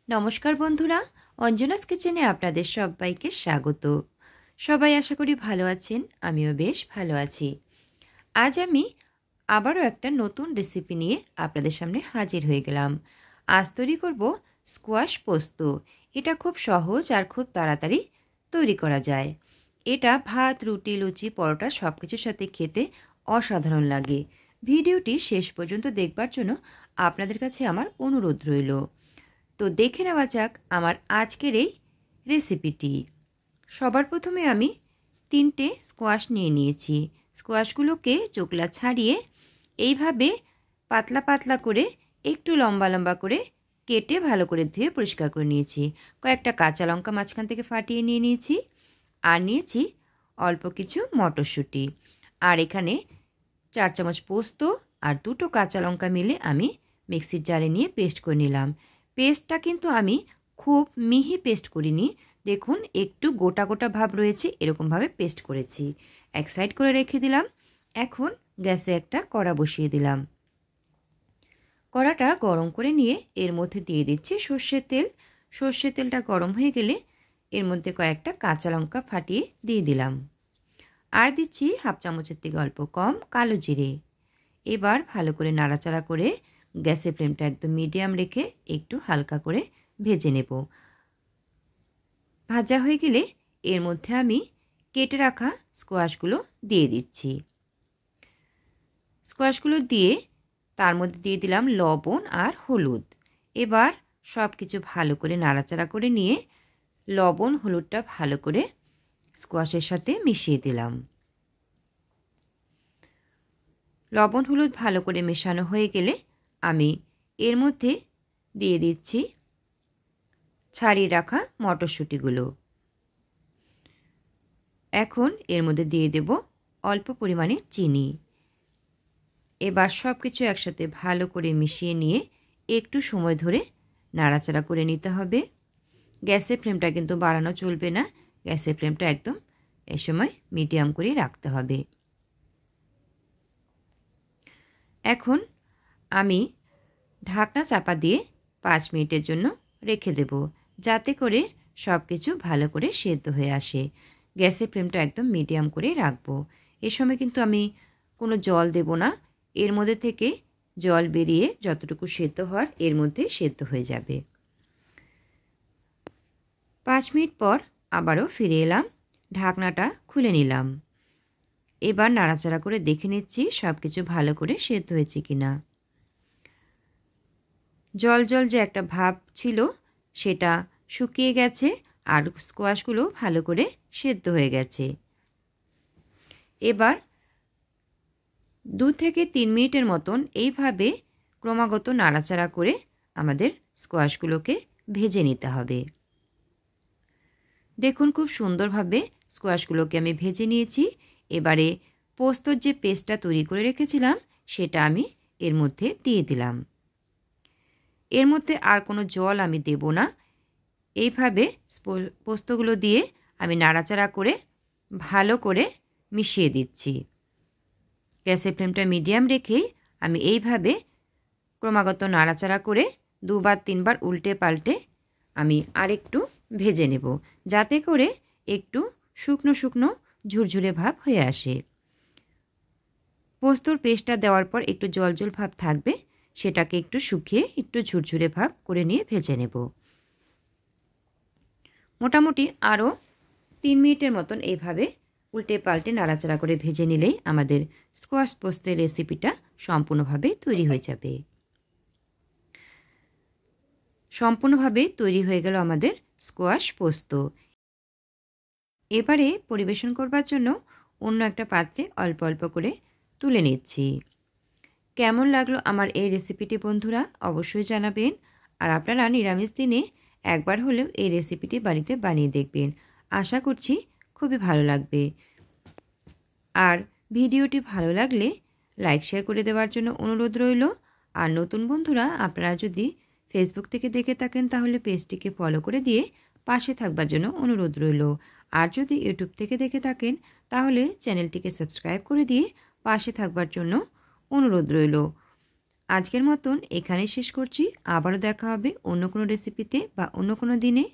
নমস্কার বন্ধুরা, অঞ্জনাস কিচেনে আপনাদের সবাইকে স্বাগত। সবাই আশা করি ভালো আছেন, আমিও বেশ ভালো আছি। আজ আমি আবারও একটা নতুন রেসিপি নিয়ে আপনাদের সামনে হাজির হয়ে গেলাম। আজ তৈরি করব স্কোয়াশ পোস্ত। এটা খুব সহজ আর খুব তাড়াতাড়ি তৈরি করা যায়। এটা ভাত, রুটি, লুচি, পরোটা সব কিছুর সাথে খেতে অসাধারণ লাগে। ভিডিওটি শেষ পর্যন্ত দেখবার জন্য আপনাদের কাছে আমার অনুরোধ রইল। তো দেখে নেওয়া যাক আমার আজকের এই রেসিপিটি। সবার প্রথমে আমি 3টে স্কোয়াশ নিয়ে নিয়েছি। স্কোয়াশগুলোকে চোকলা ছাড়িয়ে এইভাবে পাতলা পাতলা করে একটু লম্বা লম্বা করে কেটে ভালো করে ধুয়ে পরিষ্কার করে নিয়েছি। কয়েকটা কাঁচা লঙ্কা মাঝখান থেকে ফাটিয়ে নিয়ে নিয়েছি। আর নিয়েছি অল্প কিছু মটরশুঁটি। আর এখানে 4 চামচ পোস্ত আর 2টো কাঁচা লঙ্কা মিলে আমি মিক্সির জারে নিয়ে পেস্ট করে নিলাম। পেস্টটা কিন্তু আমি খুব মিহি পেস্ট করিনি। দেখুন একটু গোটা গোটা ভাব রয়েছে, এরকমভাবে পেস্ট করেছি। এক সাইড করে রেখে দিলাম। এখন গ্যাসে একটা কড়া বসিয়ে দিলাম। কড়াটা গরম করে নিয়ে এর মধ্যে দিয়ে দিচ্ছি সর্ষের তেল। সর্ষের তেলটা গরম হয়ে গেলে এর মধ্যে কয়েকটা কাঁচা লঙ্কা ফাটিয়ে দিয়ে দিলাম। আর দিচ্ছি হাফ চামচের থেকে অল্প কম কালো জিরে। এবার ভালো করে নাড়াচাড়া করে গ্যাসের ফ্লেমটা একদম মিডিয়াম রেখে একটু হালকা করে ভেজে নেব। ভাজা হয়ে গেলে এর মধ্যে আমি কেটে রাখা স্কোয়াশগুলো দিয়ে দিচ্ছি। স্কোয়াশগুলো দিয়ে তার মধ্যে দিয়ে দিলাম লবণ আর হলুদ। এবার সব কিছু ভালো করে নাড়াচাড়া করে নিয়ে লবণ হলুদটা ভালো করে স্কোয়াশের সাথে মিশিয়ে দিলাম। লবণ হলুদ ভালো করে মেশানো হয়ে গেলে আমি এর মধ্যে দিয়ে দিচ্ছি ছাড়িয়ে রাখা মটরশুঁটিগুলো। এখন এর মধ্যে দিয়ে দেব অল্প পরিমাণে চিনি। এবার সব কিছু একসাথে ভালো করে মিশিয়ে নিয়ে একটু সময় ধরে নাড়াচাড়া করে নিতে হবে। গ্যাসের ফ্লেমটা কিন্তু বাড়ানো চলবে না, গ্যাসের ফ্লেমটা একদম এই সময় মিডিয়াম করেই রাখতে হবে। এখন আমি ঢাকনা চাপা দিয়ে 5 মিনিটের জন্য রেখে দেব, যাতে করে সব কিছু ভালো করে সেদ্ধ হয়ে আসে। গ্যাসের ফ্লেমটা একদম মিডিয়াম করে রাখবো। এ সময় কিন্তু আমি কোনো জল দেব না, এর মধ্যে থেকে জল বেরিয়ে যতটুকু সেদ্ধ হওয়ার এর মধ্যে সেদ্ধ হয়ে যাবে। 5 মিনিট পর আবারও ফিরে এলাম, ঢাকনাটা খুলে নিলাম। এবার নাড়াচাড়া করে দেখে নিচ্ছি সব কিছু ভালো করে সেদ্ধ হয়েছে কিনা। জল জল যে একটা ভাব ছিল সেটা শুকিয়ে গেছে আর স্কোয়াশগুলো ভালো করে সেদ্ধ হয়ে গেছে। এবার 2 থেকে 3 মিনিটের মতন এইভাবে ক্রমাগত নাড়াচাড়া করে আমাদের স্কোয়াশগুলোকে ভেজে নিতে হবে। দেখুন খুব সুন্দরভাবে স্কোয়াশগুলোকে আমি ভেজে নিয়েছি। এবারে পোস্তর যে পেস্টটা তৈরি করে রেখেছিলাম সেটা আমি এর মধ্যে দিয়ে দিলাম। এর মধ্যে আর কোনো জল আমি দেব না। এইভাবে পোস্তগুলো দিয়ে আমি নাড়াচাড়া করে ভালো করে মিশিয়ে দিচ্ছি। গ্যাসের ফ্লেমটা মিডিয়াম রেখেই আমি এইভাবে ক্রমাগত নাড়াচাড়া করে 2 বার 3 বার উল্টে পাল্টে আমি আরেকটু ভেজে নেব, যাতে করে একটু শুকনো শুকনো ঝুরঝুরে ভাব হয়ে আসে। পোস্তর পেস্টটা দেওয়ার পর একটু জল জল ভাব থাকবে, সেটাকে একটু শুকিয়ে একটু ঝুরঝুরে ভাব করে নিয়ে ভেজে নেব। মোটামুটি আরও 3 মিনিটের মতন এইভাবে উল্টে পাল্টে নাড়াচাড়া করে ভেজে নিলেই আমাদের স্কোয়াশ পোস্তের রেসিপিটা সম্পূর্ণভাবে তৈরি হয়ে যাবে। সম্পূর্ণভাবে তৈরি হয়ে গেল আমাদের স্কোয়াশ পোস্ত। এবারে পরিবেশন করবার জন্য অন্য একটা পাত্রে অল্প অল্প করে তুলে নিচ্ছি। কেমন লাগলো আমার এই রেসিপিটি বন্ধুরা অবশ্যই জানাবেন। আর আপনারা নিরামিষ দিনে একবার হলেও এই রেসিপিটি বাড়িতে বানিয়ে দেখবেন। আশা করছি খুবই ভালো লাগবে। আর ভিডিওটি ভালো লাগলে লাইক শেয়ার করে দেওয়ার জন্য অনুরোধ রইল। আর নতুন বন্ধুরা আপনারা যদি ফেসবুক থেকে দেখে থাকেন তাহলে পেজটিকে ফলো করে দিয়ে পাশে থাকবার জন্য অনুরোধ রইল। আর যদি ইউটিউব থেকে দেখে থাকেন তাহলে চ্যানেলটিকে সাবস্ক্রাইব করে দিয়ে পাশে থাকবার জন্য অনুরোধ রইল। আজকের মতন এখানেই শেষ করছি। আবারও দেখা হবে অন্য কোনো রেসিপিতে বা অন্য কোনো দিনে।